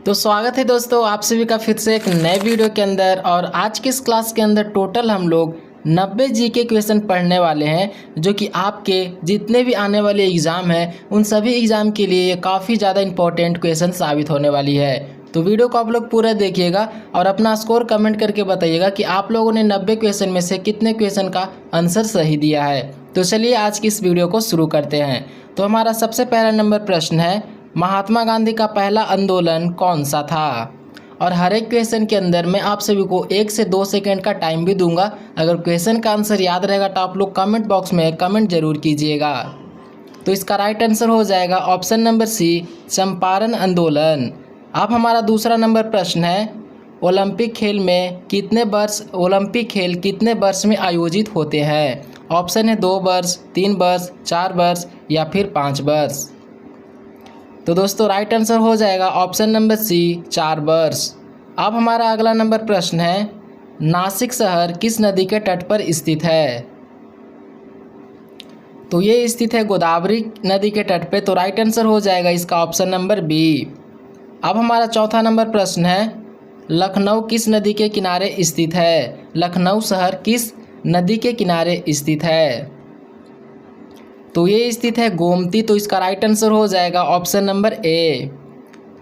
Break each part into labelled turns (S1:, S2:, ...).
S1: तो स्वागत है दोस्तों आप सभी का फिर से एक नए वीडियो के अंदर। और आज की इस क्लास के अंदर टोटल हम लोग 90 जीके क्वेश्चन पढ़ने वाले हैं, जो कि आपके जितने भी आने वाले एग्ज़ाम हैं उन सभी एग्ज़ाम के लिए ये काफ़ी ज़्यादा इंपॉर्टेंट क्वेश्चन साबित होने वाली है। तो वीडियो को आप लोग पूरा देखिएगा और अपना स्कोर कमेंट करके बताइएगा कि आप लोगों ने 90 क्वेश्चन में से कितने क्वेश्चन का आंसर सही दिया है। तो चलिए आज की इस वीडियो को शुरू करते हैं। तो हमारा सबसे पहला नंबर प्रश्न है, महात्मा गांधी का पहला आंदोलन कौन सा था। और हर एक क्वेश्चन के अंदर मैं आप सभी को 1 से 2 सेकंड का टाइम भी दूंगा। अगर क्वेश्चन का आंसर याद रहेगा तो आप लोग कमेंट बॉक्स में कमेंट जरूर कीजिएगा। तो इसका राइट आंसर हो जाएगा ऑप्शन नंबर सी, चंपारण आंदोलन। अब हमारा दूसरा नंबर प्रश्न है, ओलंपिक खेल कितने वर्ष में आयोजित होते हैं। ऑप्शन है 2 वर्ष, 3 वर्ष, 4 वर्ष या फिर 5 वर्ष। तो दोस्तों राइट आंसर हो जाएगा ऑप्शन नंबर सी, 4 वर्ष। अब हमारा अगला नंबर प्रश्न है, नासिक शहर किस नदी के तट पर स्थित है। तो ये स्थित है गोदावरी नदी के तट पे। तो राइट आंसर हो जाएगा इसका ऑप्शन नंबर बी। अब हमारा चौथा नंबर प्रश्न है, लखनऊ किस नदी के किनारे स्थित है। लखनऊ शहर किस नदी के किनारे स्थित है। तो ये स्थित है गोमती। तो इसका राइट आंसर हो जाएगा ऑप्शन नंबर ए।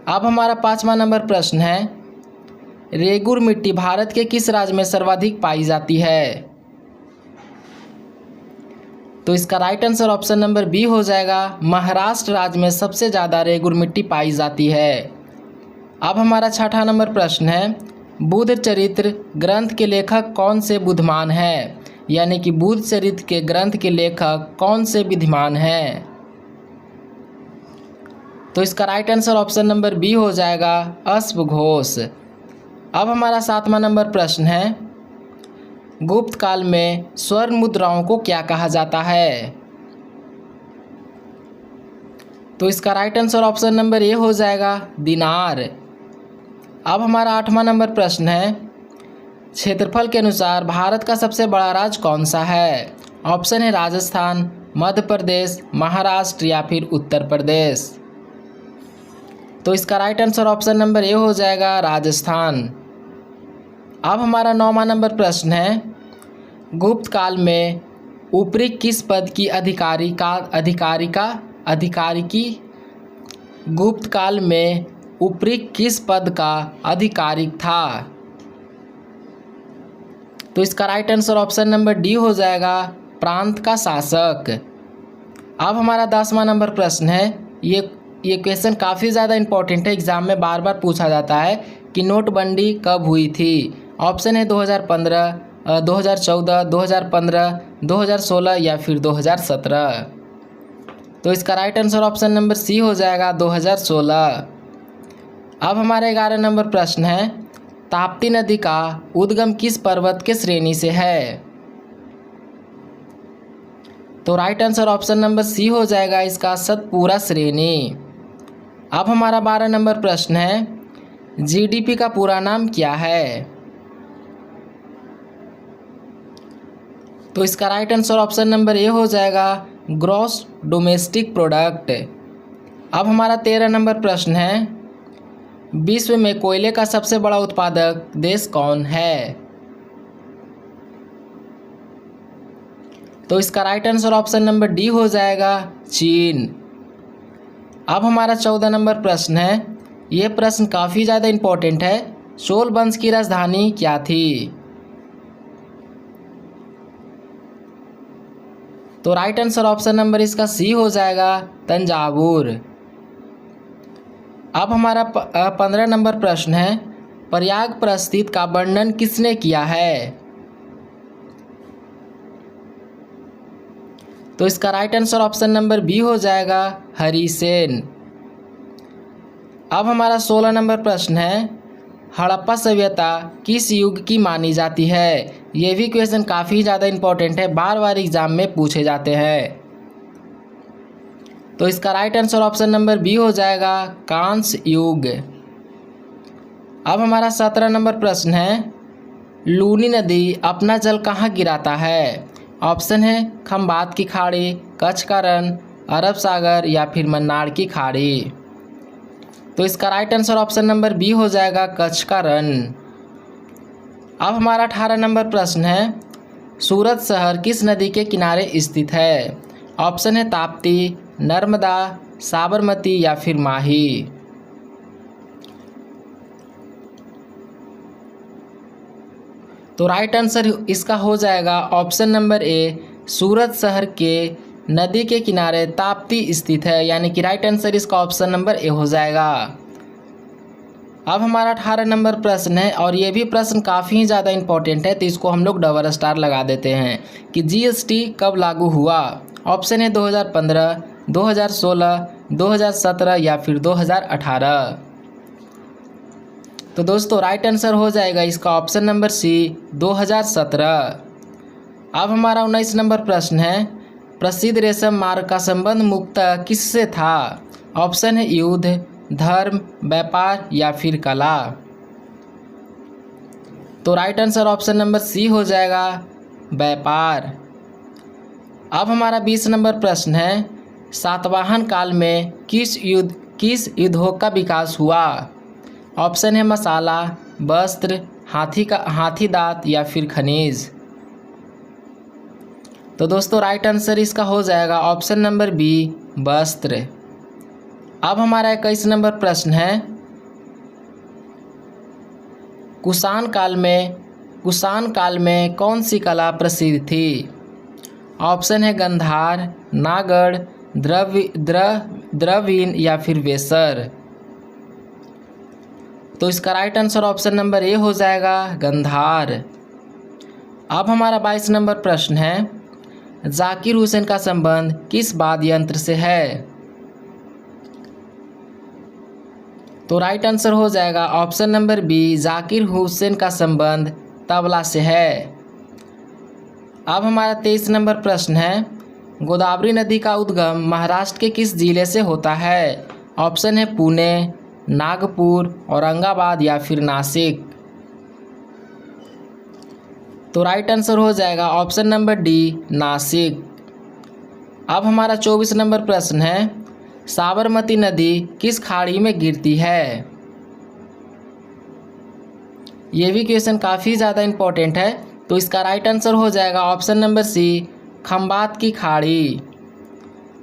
S1: अब हमारा पांचवा नंबर प्रश्न है, रेगुर मिट्टी भारत के किस राज्य में सर्वाधिक पाई जाती है। तो इसका right answer option number B हो जाएगा, महाराष्ट्र राज्य में सबसे ज़्यादा रेगुर मिट्टी पाई जाती है। अब हमारा छठा नंबर प्रश्न है, बुद्ध चरित्र ग्रंथ के लेखक कौन से बुद्धिमान हैं। यानी कि बुद्ध चरित्र के ग्रंथ के लेखक कौन से विद्वान हैं। तो इसका right answer option number B हो जाएगा, अश्वघोष। अब हमारा सातवां नंबर प्रश्न है, गुप्त काल में स्वर्ण मुद्राओं को क्या कहा जाता है। तो इसका right answer option number A हो जाएगा, दिनार। अब हमारा आठवां नंबर प्रश्न है, क्षेत्रफल के अनुसार भारत का सबसे बड़ा राज्य कौन सा है। ऑप्शन है राजस्थान, मध्य प्रदेश, महाराष्ट्र या फिर उत्तर प्रदेश। तो इसका right answer option number A हो जाएगा, राजस्थान। अब हमारा 9वां नंबर प्रश्न है, गुप्त काल में ऊपरी किस पद की गुप्त काल में ऊपरी किस पद का अधिकारिक था। तो इसका right answer option number D हो जाएगा, प्रांत का शासक। अब हमारा 10वां नंबर प्रश्न है, ये क्वेश्चन काफ़ी ज़्यादा इंपॉर्टेंट है, एग्जाम में बार बार पूछा जाता है कि नोटबंदी कब हुई थी। ऑप्शन है 2015, 2014, 2015, 2016 या फिर 2017। तो इसका right answer option number C हो जाएगा, 2016। अब हमारा 11 नंबर प्रश्न है, ताप्ती नदी का उद्गम किस पर्वत के श्रेणी से है। तो right answer option number C हो जाएगा इसका, सतपुरा श्रेणी। अब हमारा 12 नंबर प्रश्न है, जीडीपी का पूरा नाम क्या है। तो इसका right answer option number A हो जाएगा, ग्रॉस डोमेस्टिक प्रोडक्ट। अब हमारा 13 नंबर प्रश्न है, विश्व में कोयले का सबसे बड़ा उत्पादक देश कौन है। तो इसका right answer option number D हो जाएगा, चीन। अब हमारा 14 नंबर प्रश्न है, ये प्रश्न काफ़ी ज़्यादा इंपॉर्टेंट है, चोल वंश की राजधानी क्या थी। तो राइट आंसर ऑप्शन नंबर इसका सी हो जाएगा, तंजावुर। अब हमारा 15 नंबर प्रश्न है, प्रयाग प्रस्थित का वर्णन किसने किया है। तो इसका right answer option number B हो जाएगा, हरिसेन। अब हमारा 16 नंबर प्रश्न है, हड़प्पा सभ्यता किस युग की मानी जाती है। ये भी क्वेश्चन काफ़ी ज़्यादा इंपॉर्टेंट है, बार बार एग्जाम में पूछे जाते हैं। तो इसका right answer option number B हो जाएगा, कांस्य युग। अब हमारा 17 नंबर प्रश्न है, लूनी नदी अपना जल कहाँ गिराता है। ऑप्शन है खंबात की खाड़ी, कच्छ का रण, अरब सागर या फिर मन्नार की खाड़ी। तो इसका right answer option number B हो जाएगा, कच्छ का रण। अब हमारा 18 नंबर प्रश्न है, सूरत शहर किस नदी के किनारे स्थित है? ऑप्शन है ताप्ती, नर्मदा, साबरमती या फिर माही। तो राइट आंसर इसका हो जाएगा ऑप्शन नंबर ए, सूरत शहर के नदी के किनारे ताप्ती स्थित है, यानी कि राइट आंसर इसका ऑप्शन नंबर ए हो जाएगा। अब हमारा 18 नंबर प्रश्न है और ये भी प्रश्न काफ़ी ज़्यादा इंपॉर्टेंट है, तो इसको हम लोग डबल स्टार लगा देते हैं कि जीएसटी कब लागू हुआ? ऑप्शन है 2015, 2016, 2017 या फिर 2018। तो दोस्तों राइट आंसर हो जाएगा इसका ऑप्शन नंबर सी, 2017। अब हमारा 19 नंबर प्रश्न है, प्रसिद्ध रेशम मार्ग का संबंध मुख्यतः किससे था? ऑप्शन है युद्ध, धर्म, व्यापार या फिर कला। तो right answer option number C हो जाएगा, व्यापार। अब हमारा 20 नंबर प्रश्न है, सातवाहन काल में किस युद्धों का विकास हुआ? ऑप्शन है मसाला, वस्त्र, हाथी दांत या फिर खनिज। तो दोस्तों राइट आंसर इसका हो जाएगा ऑप्शन नंबर बी, वस्त्र। अब हमारा 21 नंबर प्रश्न है, कुषाण काल में कौन सी कला प्रसिद्ध थी? ऑप्शन है गंधार, नागढ़, द्रविड़ या फिर वेसर। तो इसका right answer option number A हो जाएगा, गंधार। अब हमारा 22 नंबर प्रश्न है, जाकिर हुसैन का संबंध किस वाद्य यंत्र से है? तो राइट आंसर हो जाएगा option number B, Zakir Hussain का संबंध तबला से है। अब हमारा 23 नंबर प्रश्न है, गोदावरी नदी का उद्गम महाराष्ट्र के किस जिले से होता है? ऑप्शन है पुणे, नागपुर, औरंगाबाद या फिर नासिक। तो राइट आंसर हो जाएगा ऑप्शन नंबर डी, नासिक। अब हमारा 24 नंबर प्रश्न है, साबरमती नदी किस खाड़ी में गिरती है? ये भी क्वेश्चन काफ़ी ज़्यादा इम्पोर्टेंट है, तो इसका राइट आंसर हो जाएगा ऑप्शन नंबर सी, खंबात की खाड़ी।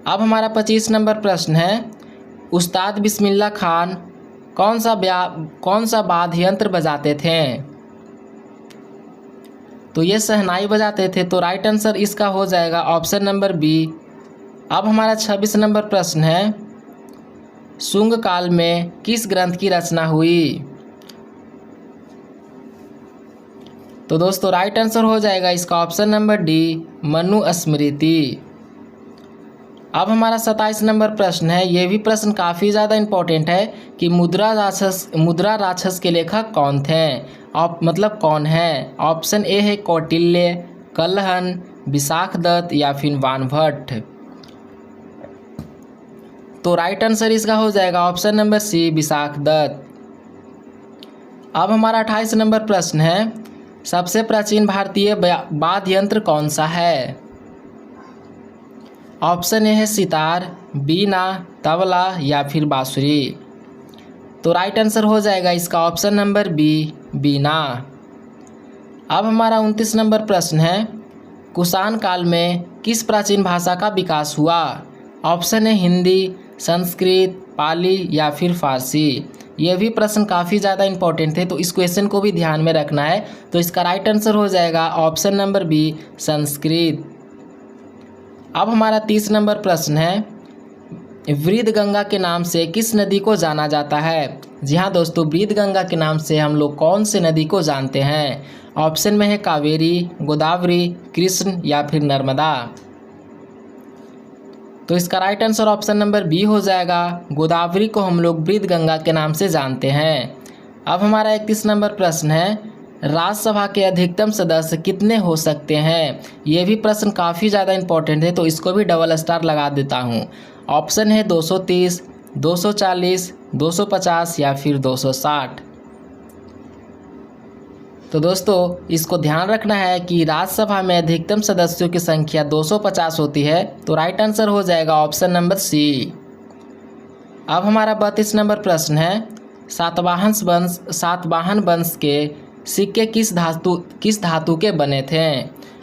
S1: अब हमारा 25 नंबर प्रश्न है, उस्ताद बिस्मिल्लाह खान कौन सा वाद्य यंत्र बजाते थे? तो ये शहनाई बजाते थे। तो राइट आंसर इसका हो जाएगा ऑप्शन नंबर बी। अब हमारा 26 नंबर प्रश्न है, शुंग काल में किस ग्रंथ की रचना हुई? तो दोस्तों राइट आंसर हो जाएगा इसका ऑप्शन नंबर डी, मनुस्मृति। अब हमारा 27 नंबर प्रश्न है, ये भी प्रश्न काफ़ी ज़्यादा इम्पोर्टेंट है कि मुद्रा राक्षस के लेखक कौन थे? मतलब कौन है? ऑप्शन ए है कौटिल्य, कल्हन, विशाखदत्त या फिर वानभट्ट। तो राइट आंसर इसका हो जाएगा ऑप्शन नंबर सी, विशाखदत्त। अब हमारा 28 नंबर प्रश्न है, सबसे प्राचीन भारतीय वाद्य यंत्र कौन सा है? ऑप्शन ए है सितार, बीना, तबला या फिर बांसुरी। तो राइट आंसर हो जाएगा इसका ऑप्शन नंबर बी, बीना। अब हमारा 29 नंबर प्रश्न है, कुषाण काल में किस प्राचीन भाषा का विकास हुआ? ऑप्शन है हिंदी, संस्कृत, पाली या फिर फारसी। यह भी प्रश्न काफ़ी ज़्यादा इंपॉर्टेंट है, तो इस क्वेश्चन को भी ध्यान में रखना है। तो इसका राइट आंसर हो जाएगा ऑप्शन नंबर बी, संस्कृत। अब हमारा 30 नंबर प्रश्न है, वृद्धगंगा के नाम से किस नदी को जाना जाता है? जी हाँ दोस्तों, वृद्धगंगा के नाम से हम लोग कौन से नदी को जानते हैं? ऑप्शन में है कावेरी, गोदावरी, कृष्ण या फिर नर्मदा। तो इसका right answer option number B हो जाएगा, गोदावरी को हम लोग वृद्धगंगा के नाम से जानते हैं। अब हमारा 31 नंबर प्रश्न है, राज्यसभा के अधिकतम सदस्य कितने हो सकते हैं? ये भी प्रश्न काफ़ी ज़्यादा इंपॉर्टेंट है, तो इसको भी डबल स्टार लगा देता हूँ। ऑप्शन है 230, 240, 250 या फिर 260। तो दोस्तों इसको ध्यान रखना है कि राज्यसभा में अधिकतम सदस्यों की संख्या 250 होती है। तो राइट आंसर हो जाएगा ऑप्शन नंबर सी। अब हमारा 32 नंबर प्रश्न है, सातवाहन वंश के सिक्के किस धातु के बने थे?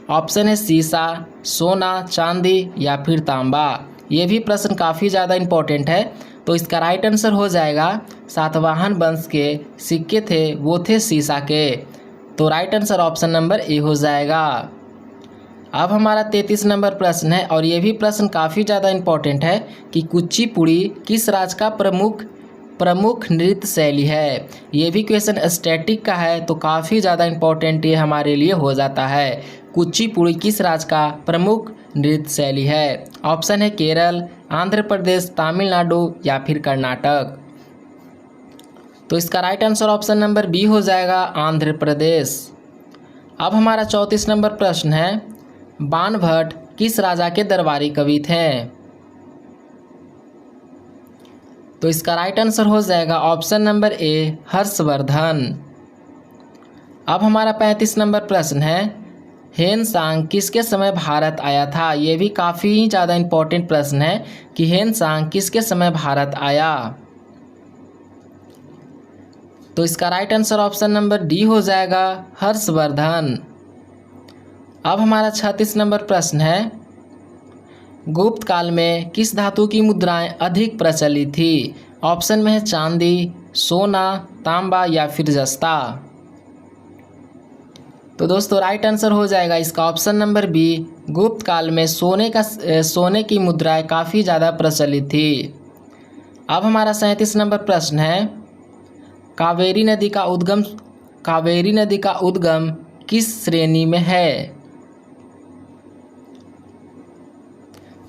S1: ऑप्शन है सीसा, सोना, चांदी या फिर तांबा। ये भी प्रश्न काफ़ी ज़्यादा इम्पोर्टेंट है। तो इसका राइट आंसर हो जाएगा सातवाहन वंश के सिक्के थे वो थे सीसा के। तो right answer option number A हो जाएगा। अब हमारा 33 नंबर प्रश्न है और ये भी प्रश्न काफ़ी ज़्यादा इम्पोर्टेंट है कि कुचिपुड़ी किस राज्य का प्रमुख नृत्य शैली है। ये भी क्वेश्चन स्टैटिक का है तो काफ़ी ज़्यादा इम्पोर्टेंट ये हमारे लिए हो जाता है। कुचिपुड़ी किस राज्य का प्रमुख नृत्य शैली है? ऑप्शन है केरल, आंध्र प्रदेश, तमिलनाडु या फिर कर्नाटक। तो इसका right answer option number B हो जाएगा, आंध्र प्रदेश। अब हमारा 34 नंबर प्रश्न है, बाणभट्ट किस राजा के दरबारी कवि थे? तो इसका राइट आंसर हो जाएगा ऑप्शन नंबर ए, हर्षवर्धन। अब हमारा 35 नंबर प्रश्न है, हेनसांग किसके समय भारत आया था? ये भी काफ़ी ज़्यादा इम्पोर्टेंट प्रश्न है कि हेनसांग किसके समय भारत आया। तो इसका right answer option number D हो जाएगा, हर्षवर्धन। अब हमारा 36 नंबर प्रश्न है, गुप्त काल में किस धातु की मुद्राएं अधिक प्रचलित थी? ऑप्शन में है चांदी, सोना, तांबा या फिर जस्ता। तो दोस्तों राइट आंसर हो जाएगा इसका ऑप्शन नंबर बी, गुप्त काल में सोने की मुद्राएं काफ़ी ज़्यादा प्रचलित थी। अब हमारा 37 नंबर प्रश्न है, कावेरी नदी का उद्गम किस श्रेणी में है?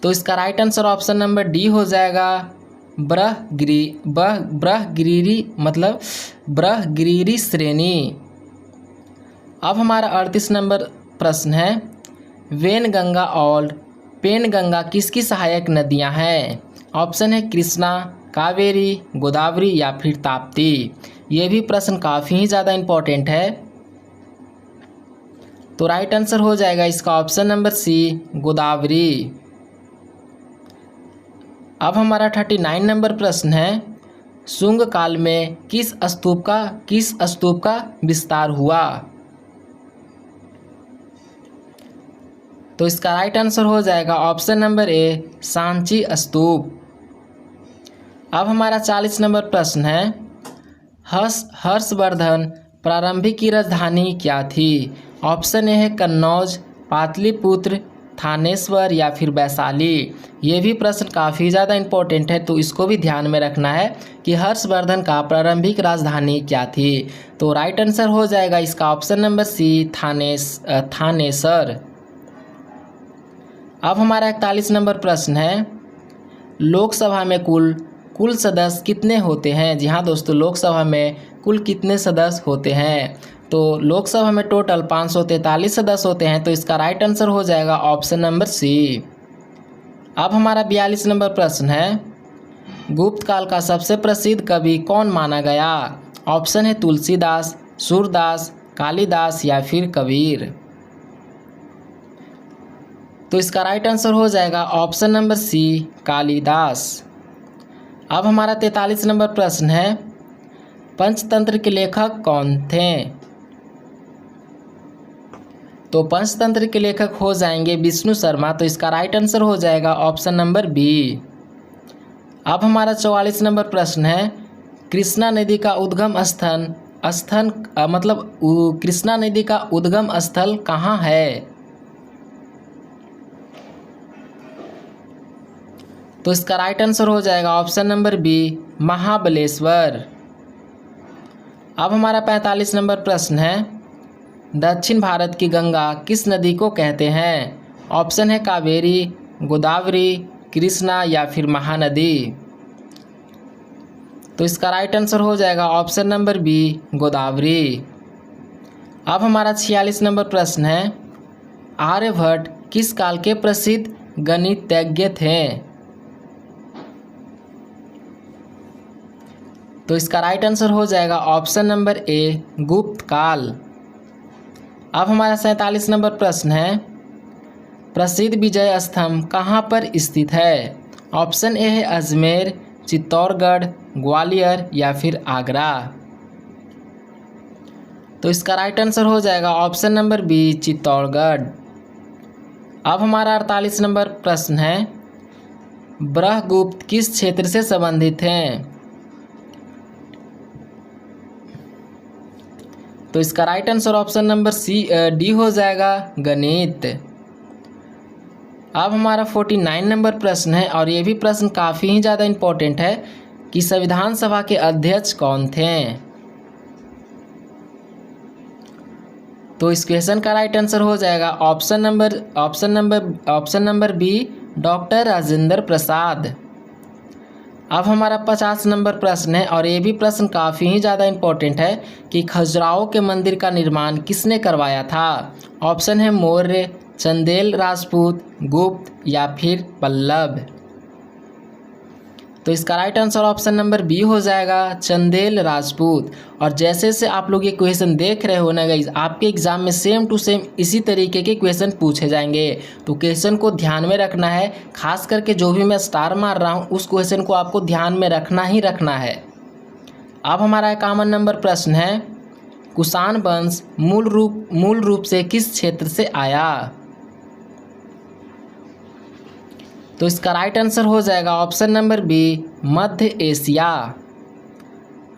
S1: तो इसका right answer option number D हो जाएगा, ब्रह्मगिरी श्रेणी। अब हमारा 38 नंबर प्रश्न है, वेनगंगा और पेनगंगा किसकी सहायक नदियां हैं? ऑप्शन है कृष्णा, कावेरी, गोदावरी या फिर ताप्ती। ये भी प्रश्न काफ़ी ही ज़्यादा इम्पोर्टेंट है। तो राइट आंसर हो जाएगा इसका ऑप्शन नंबर सी, गोदावरी। अब हमारा 39 नंबर प्रश्न है, शुंग काल में किस स्तूप का विस्तार हुआ? तो इसका राइट आंसर हो जाएगा ऑप्शन नंबर ए, सांची स्तूप। अब हमारा 40 नंबर प्रश्न है, हर्षवर्धन प्रारंभिक की राजधानी क्या थी? ऑप्शन ए है कन्नौज, पाटलिपुत्र, थानेश्वर या फिर वैशाली। ये भी प्रश्न काफ़ी ज़्यादा इम्पोर्टेंट है तो इसको भी ध्यान में रखना है कि हर्षवर्धन का प्रारंभिक राजधानी क्या थी। तो राइट आंसर हो जाएगा इसका ऑप्शन नंबर सी, थानेसर। अब हमारा 41 नंबर प्रश्न है, लोकसभा में कुल सदस्य कितने होते हैं? जी हाँ दोस्तों, लोकसभा में कुल कितने सदस्य होते हैं? तो लोकसभा में टोटल 543 सदस्य होते हैं। तो इसका राइट आंसर हो जाएगा ऑप्शन नंबर सी। अब हमारा 42 नंबर प्रश्न है, गुप्त काल का सबसे प्रसिद्ध कवि कौन माना गया? ऑप्शन है तुलसीदास, सूरदास, कालिदास या फिर कबीर। तो इसका राइट आंसर हो जाएगा ऑप्शन नंबर सी, कालिदास। अब हमारा 43 नंबर प्रश्न है, पंचतंत्र के लेखक कौन थे? तो पंचतंत्र के लेखक हो जाएंगे विष्णु शर्मा। तो इसका राइट आंसर हो जाएगा ऑप्शन नंबर बी। अब हमारा 44 नंबर प्रश्न है, कृष्णा नदी का उद्गम कृष्णा नदी का उद्गम स्थल कहाँ है? तो इसका राइट आंसर हो जाएगा ऑप्शन नंबर बी, महाबलेश्वर। अब हमारा 45 नंबर प्रश्न है, दक्षिण भारत की गंगा किस नदी को कहते हैं? ऑप्शन है कावेरी, गोदावरी, कृष्णा या फिर महानदी। तो इसका राइट आंसर हो जाएगा ऑप्शन नंबर बी, गोदावरी। अब हमारा 46 नंबर प्रश्न है, आर्यभट्ट किस काल के प्रसिद्ध गणितज्ञ थे? तो इसका राइट आंसर हो जाएगा ऑप्शन नंबर ए, गुप्त काल। अब हमारा 47 नंबर प्रश्न है, प्रसिद्ध विजय स्तंभ कहाँ पर स्थित है? ऑप्शन ए है अजमेर, चित्तौड़गढ़, ग्वालियर या फिर आगरा। तो इसका राइट आंसर हो जाएगा ऑप्शन नंबर बी, चित्तौड़गढ़। अब हमारा 48 नंबर प्रश्न है, ब्रह्मगुप्त किस क्षेत्र से संबंधित हैं? तो इसका right answer option number D हो जाएगा, गणित। अब हमारा 49 नंबर प्रश्न है और ये भी प्रश्न काफ़ी ही ज़्यादा इम्पोर्टेंट है कि संविधान सभा के अध्यक्ष कौन थे? तो इस क्वेश्चन का राइट आंसर हो जाएगा option number B, doctor Rajendra Prasad. अब हमारा 50 नंबर प्रश्न है और ये भी प्रश्न काफ़ी ही ज़्यादा इम्पोर्टेंट है कि खजुराहो के मंदिर का निर्माण किसने करवाया था? ऑप्शन है मौर्य, चंदेल राजपूत, गुप्त या फिर पल्लव। तो इसका right answer option number B हो जाएगा, चंदेल राजपूत। और जैसे से आप लोग ये क्वेश्चन देख रहे हो ना गाइस, आपके एग्जाम में सेम टू सेम इसी तरीके के क्वेश्चन पूछे जाएंगे। तो क्वेश्चन को ध्यान में रखना है, खास करके जो भी मैं स्टार मार रहा हूँ उस क्वेश्चन को आपको ध्यान में रखना ही रखना है। अब हमारा 51 नंबर प्रश्न है, कुषाण वंश मूल रूप से किस क्षेत्र से आया? तो इसका राइट आंसर हो जाएगा ऑप्शन नंबर बी, मध्य एशिया।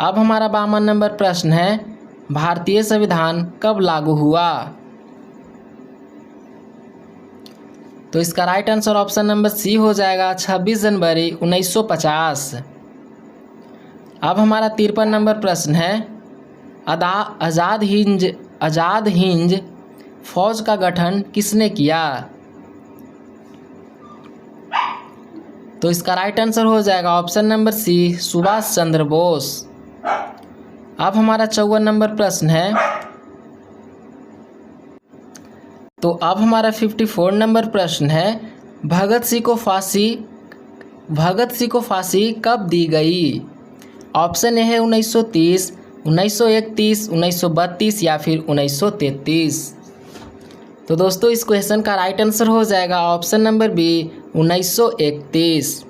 S1: अब हमारा 52 नंबर प्रश्न है, भारतीय संविधान कब लागू हुआ? तो इसका right answer option number C हो जाएगा, 26 जनवरी 1950। अब हमारा 53 नंबर प्रश्न है, आज़ाद हिंद फौज का गठन किसने किया? तो इसका राइट आंसर हो जाएगा ऑप्शन नंबर सी, सुभाष चंद्र बोस। अब हमारा 54 नंबर प्रश्न है, तो अब हमारा 54 नंबर प्रश्न है, भगत सिंह को फांसी कब दी गई? ऑप्शन ए है 1930, 1931, 1932 या फिर 1933। तो दोस्तों इस क्वेश्चन का राइट आंसर हो जाएगा ऑप्शन नंबर बी, 1931।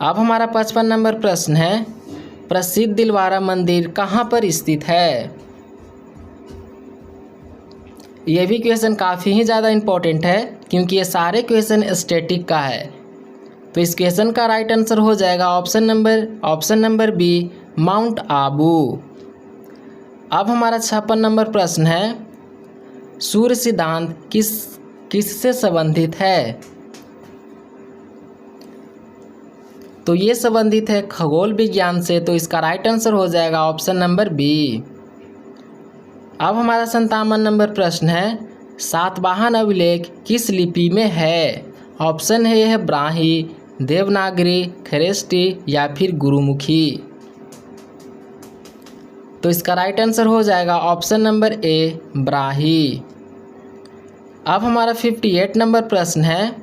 S1: अब हमारा 55 नंबर प्रश्न है, प्रसिद्ध दिलवारा मंदिर कहाँ पर स्थित है? यह भी क्वेश्चन काफ़ी ही ज़्यादा इम्पोर्टेंट है क्योंकि ये सारे क्वेश्चन स्टैटिक का है। तो इस क्वेश्चन का राइट आंसर हो जाएगा option number B, Mount Abu. अब हमारा 56 नंबर प्रश्न है, सूर्य सिद्धांत किससे संबंधित है? तो ये संबंधित है खगोल विज्ञान से। तो इसका राइट आंसर हो जाएगा ऑप्शन नंबर बी। अब हमारा 57 नंबर प्रश्न है, सातवाहन अभिलेख किस लिपि में है? ऑप्शन है यह ब्राह्मी, देवनागरी, खरेष्टी या फिर गुरुमुखी। तो इसका राइट आंसर हो जाएगा ऑप्शन नंबर ए, ब्राह्मी। अब हमारा 58 नंबर प्रश्न है,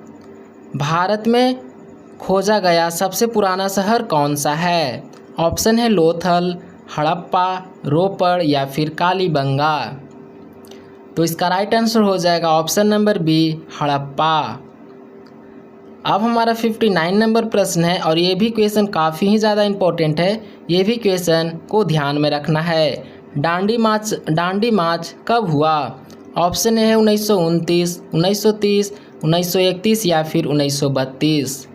S1: भारत में खोजा गया सबसे पुराना शहर कौन सा है? ऑप्शन है लोथल, हड़प्पा, रोपड़ या फिर कालीबंगा। तो इसका राइट आंसर हो जाएगा ऑप्शन नंबर बी, हड़प्पा। अब हमारा 59 नंबर प्रश्न है और ये भी क्वेश्चन काफ़ी ही ज़्यादा इम्पोर्टेंट है। ये भी क्वेश्चन को ध्यान में रखना है। दांडी मार्च कब हुआ? ऑप्शन ए है 1929, 1930, 1931 या फिर 1932।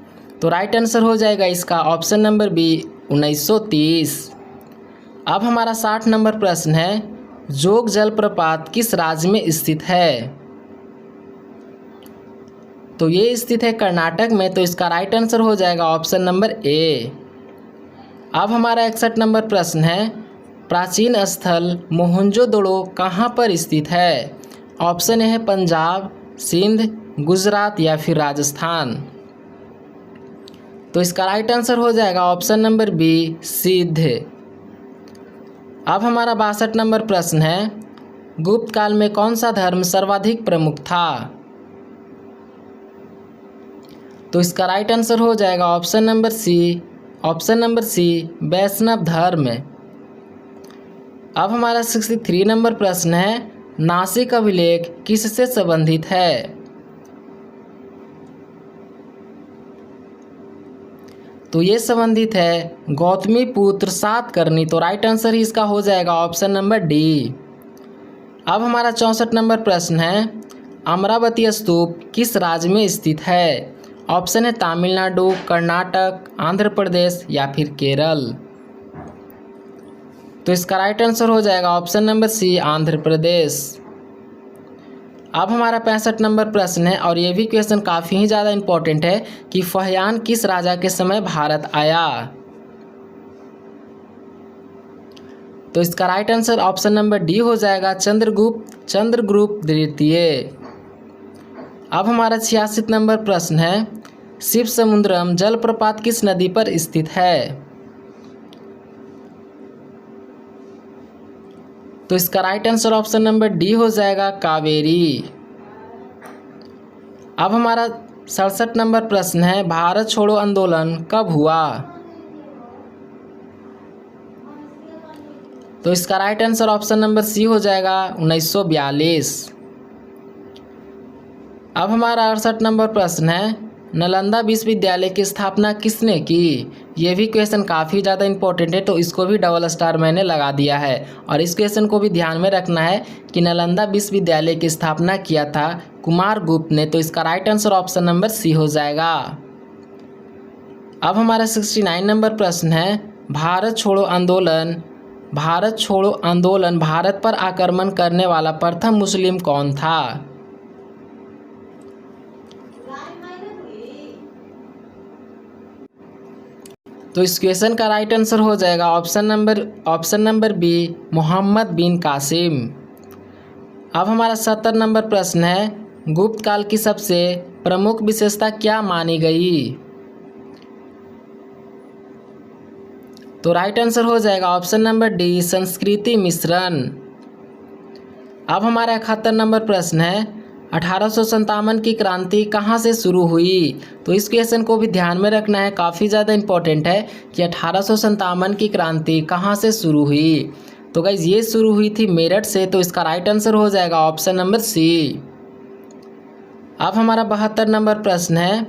S1: तो राइट आंसर हो जाएगा इसका ऑप्शन नंबर बी, 1930। अब हमारा 60 नंबर प्रश्न है, जोग जलप्रपात किस राज्य में स्थित है? तो ये स्थित है कर्नाटक में। तो इसका राइट आंसर हो जाएगा ऑप्शन नंबर ए। अब हमारा 61 नंबर प्रश्न है, प्राचीन स्थल मोहनजोदड़ो कहाँ पर स्थित है? ऑप्शन ए है पंजाब, सिंध, गुजरात या फिर राजस्थान। तो इसका राइट आंसर हो जाएगा ऑप्शन नंबर बी, सिंध। अब हमारा 62 नंबर प्रश्न है, गुप्त काल में कौन सा धर्म सर्वाधिक प्रमुख था? तो इसका राइट आंसर हो जाएगा ऑप्शन नंबर सी, वैष्णव धर्म। अब हमारा 63 नंबर प्रश्न है, नासिक अभिलेख किससे संबंधित है? तो ये संबंधित है गौतमी पुत्र सातकर्णी। तो राइट आंसर ही इसका हो जाएगा ऑप्शन नंबर डी। अब हमारा 64 नंबर प्रश्न है, अमरावती स्तूप किस राज्य में स्थित है? ऑप्शन है तमिलनाडु, कर्नाटक, आंध्र प्रदेश या फिर केरल। तो इसका राइट आंसर हो जाएगा ऑप्शन नंबर सी, आंध्र प्रदेश। अब हमारा 65 नंबर प्रश्न है और ये भी क्वेश्चन काफ़ी ही ज़्यादा इम्पोर्टेंट है कि फहियान किस राजा के समय भारत आया? तो इसका right answer option number D हो जाएगा, चंद्रगुप्त द्वितीय। अब हमारा 86 नंबर प्रश्न है, शिव समुद्रम जलप्रपात किस नदी पर स्थित है? तो इसका right answer option number D हो जाएगा, कावेरी। अब हमारा 67 नंबर प्रश्न है, भारत छोड़ो आंदोलन कब हुआ? तो इसका right answer option number C हो जाएगा, 1942। अब हमारा 68 नंबर प्रश्न है, नालंदा विश्वविद्यालय की स्थापना किसने की? ये भी क्वेश्चन काफ़ी ज़्यादा इंपॉर्टेंट है, तो इसको भी डबल स्टार मैंने लगा दिया है। और इस क्वेश्चन को भी ध्यान में रखना है कि नालंदा विश्वविद्यालय की स्थापना किया था कुमारगुप्त ने। तो इसका right answer option number C हो जाएगा। अब हमारा 69 नंबर प्रश्न है, भारत छोड़ो आंदोलन भारत पर आक्रमण करने वाला प्रथम मुस्लिम कौन था? तो इस क्वेश्चन का राइट आंसर हो जाएगा ऑप्शन नंबर बी, मोहम्मद बिन कासिम। अब हमारा 70 नंबर प्रश्न है, गुप्त काल की सबसे प्रमुख विशेषता क्या मानी गई? तो राइट आंसर हो जाएगा ऑप्शन नंबर डी, संस्कृति मिश्रण। अब हमारा 71 नंबर प्रश्न है, 1857 की क्रांति कहाँ से शुरू हुई? तो इस क्वेश्चन को भी ध्यान में रखना है, काफ़ी ज़्यादा इंपॉर्टेंट है कि 1857 की क्रांति कहाँ से शुरू हुई। तो गाइज ये शुरू हुई थी मेरठ से। तो इसका राइट आंसर हो जाएगा ऑप्शन नंबर सी। अब हमारा 72 नंबर प्रश्न है,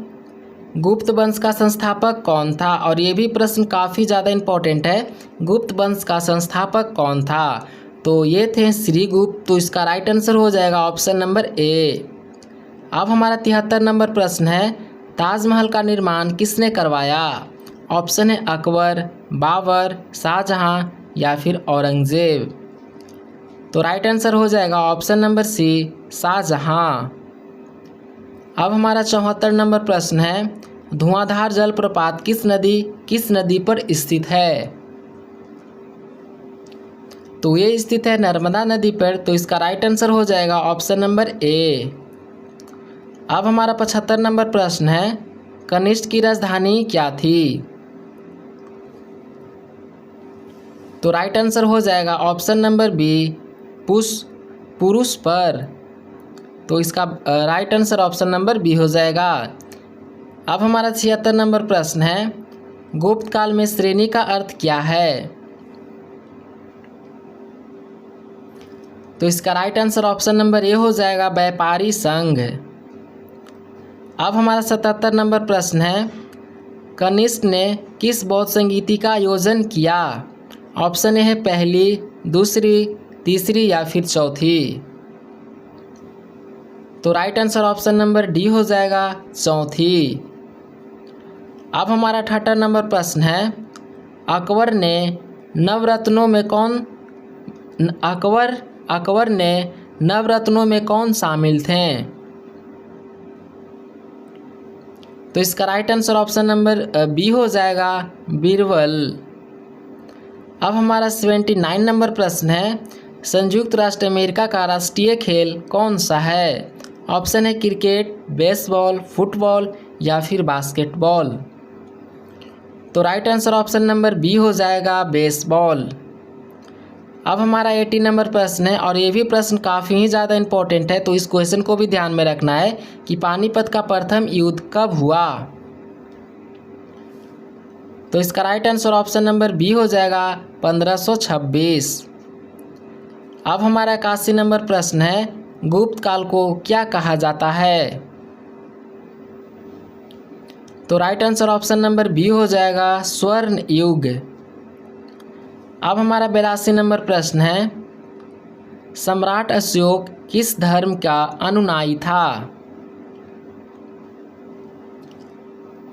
S1: गुप्त वंश का संस्थापक कौन था? और ये भी प्रश्न काफ़ी ज़्यादा इंपॉर्टेंट है, गुप्त वंश का संस्थापक कौन था? तो ये थे श्रीगुप्त। तो इसका राइट आंसर हो जाएगा ऑप्शन नंबर ए। अब हमारा 73 नंबर प्रश्न है, ताजमहल का निर्माण किसने करवाया? ऑप्शन है अकबर, बाबर, शाहजहां या फिर औरंगजेब। तो राइट आंसर हो जाएगा ऑप्शन नंबर सी, शाहजहां। अब हमारा 74 नंबर प्रश्न है, धुआंधार जलप्रपात किस नदी पर स्थित है? तो ये स्थित है नर्मदा नदी पर। तो इसका राइट आंसर हो जाएगा ऑप्शन नंबर ए। अब हमारा 75 नंबर प्रश्न है, कनिष्क की राजधानी क्या थी? तो राइट आंसर हो जाएगा ऑप्शन नंबर बी, पुरुष पर। तो इसका right answer option number B हो जाएगा। अब हमारा 76 नंबर प्रश्न है, गुप्त काल में श्रेणी का अर्थ क्या है? तो इसका right answer option number A हो जाएगा, व्यापारी संघ। अब हमारा 77 नंबर प्रश्न है, कनिष्क ने किस बौद्ध संगीति का आयोजन किया? ऑप्शन ए है पहली, दूसरी, तीसरी या फिर चौथी। तो right answer option number D हो जाएगा, चौथी। अब हमारा 78 नंबर प्रश्न है, अकबर ने नवरत्नों में कौन शामिल थे? तो इसका right answer option number B हो जाएगा, बीरबल। अब हमारा 79 नंबर प्रश्न है, संयुक्त राष्ट्र अमेरिका का राष्ट्रीय खेल कौन सा है? ऑप्शन है क्रिकेट, बेसबॉल, फुटबॉल या फिर बास्केटबॉल। तो right answer option number B हो जाएगा, बेसबॉल। अब हमारा 80 नंबर प्रश्न है और ये भी प्रश्न काफ़ी ही ज़्यादा इंपॉर्टेंट है, तो इस क्वेश्चन को भी ध्यान में रखना है कि पानीपत का प्रथम युद्ध कब हुआ? तो इसका right answer option number B हो जाएगा, 1526। अब हमारा 81 नंबर प्रश्न है, गुप्त काल को क्या कहा जाता है? तो right answer option number B हो जाएगा स्वर्ण युग। अब हमारा 82 नंबर प्रश्न है, सम्राट अशोक किस धर्म का अनुयायी था?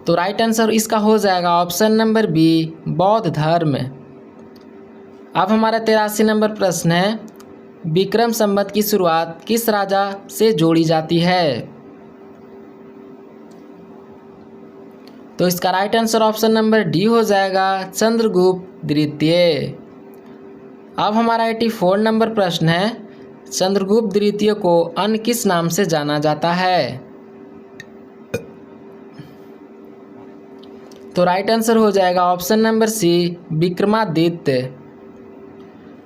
S1: तो राइट आंसर इसका हो जाएगा ऑप्शन नंबर बी बौद्ध धर्म। अब हमारा 83 नंबर प्रश्न है, विक्रम संवत की शुरुआत किस राजा से जोड़ी जाती है? तो इसका right answer option number D हो जाएगा चंद्रगुप्त द्वितीय। अब हमारा 84 नंबर प्रश्न है, चंद्रगुप्त द्वितीय को अन्य किस नाम से जाना जाता है? तो राइट आंसर हो जाएगा ऑप्शन नंबर सी विक्रमादित्य।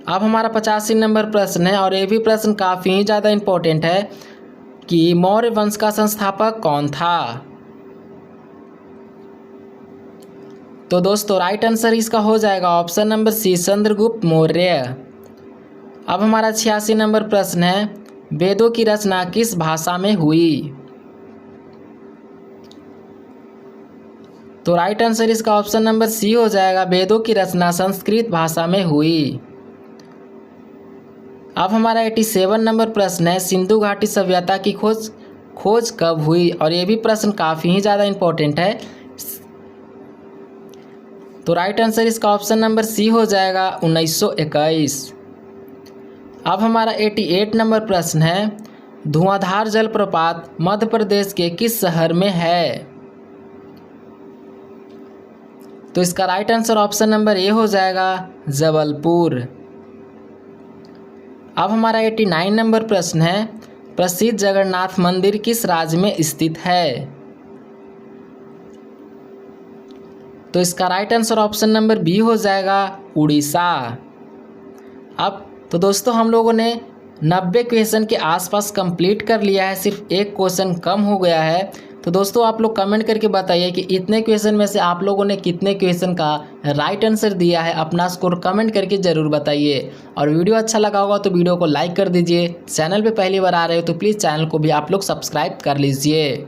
S1: अब हमारा 85 नंबर प्रश्न है और ये भी प्रश्न काफ़ी ही ज़्यादा इम्पोर्टेंट है कि मौर्य वंश का संस्थापक कौन था? तो दोस्तों राइट आंसर इसका हो जाएगा option number C Chandragupta Maurya. अब हमारा 86 नंबर प्रश्न है, वेदों की रचना किस भाषा में हुई? तो राइट आंसर इसका ऑप्शन नंबर सी हो जाएगा, वेदों की रचना संस्कृत भाषा में हुई। अब हमारा 87 नंबर प्रश्न है, सिंधु घाटी सभ्यता की खोज कब हुई? और ये भी प्रश्न काफ़ी ही ज़्यादा इम्पोर्टेंट है। तो राइट आंसर इसका ऑप्शन नंबर सी हो जाएगा 1921। अब हमारा 88 नंबर प्रश्न है, धुआंधार जलप्रपात मध्य प्रदेश के किस शहर में है? तो इसका right answer option number A हो जाएगा जबलपुर। अब हमारा 89 नंबर प्रश्न है, प्रसिद्ध जगन्नाथ मंदिर किस राज्य में स्थित है? तो इसका right answer option number B हो जाएगा उड़ीसा। अब तो दोस्तों हम लोगों ने 90 क्वेश्चन के आसपास कंप्लीट कर लिया है, सिर्फ एक क्वेश्चन कम हो गया है। तो दोस्तों आप लोग कमेंट करके बताइए कि इतने क्वेश्चन में से आप लोगों ने कितने क्वेश्चन का राइट आंसर दिया है। अपना स्कोर कमेंट करके ज़रूर बताइए। और वीडियो अच्छा लगा होगा तो वीडियो को लाइक कर दीजिए। चैनल पे पहली बार आ रहे हो तो प्लीज़ चैनल को भी आप लोग सब्सक्राइब कर लीजिए।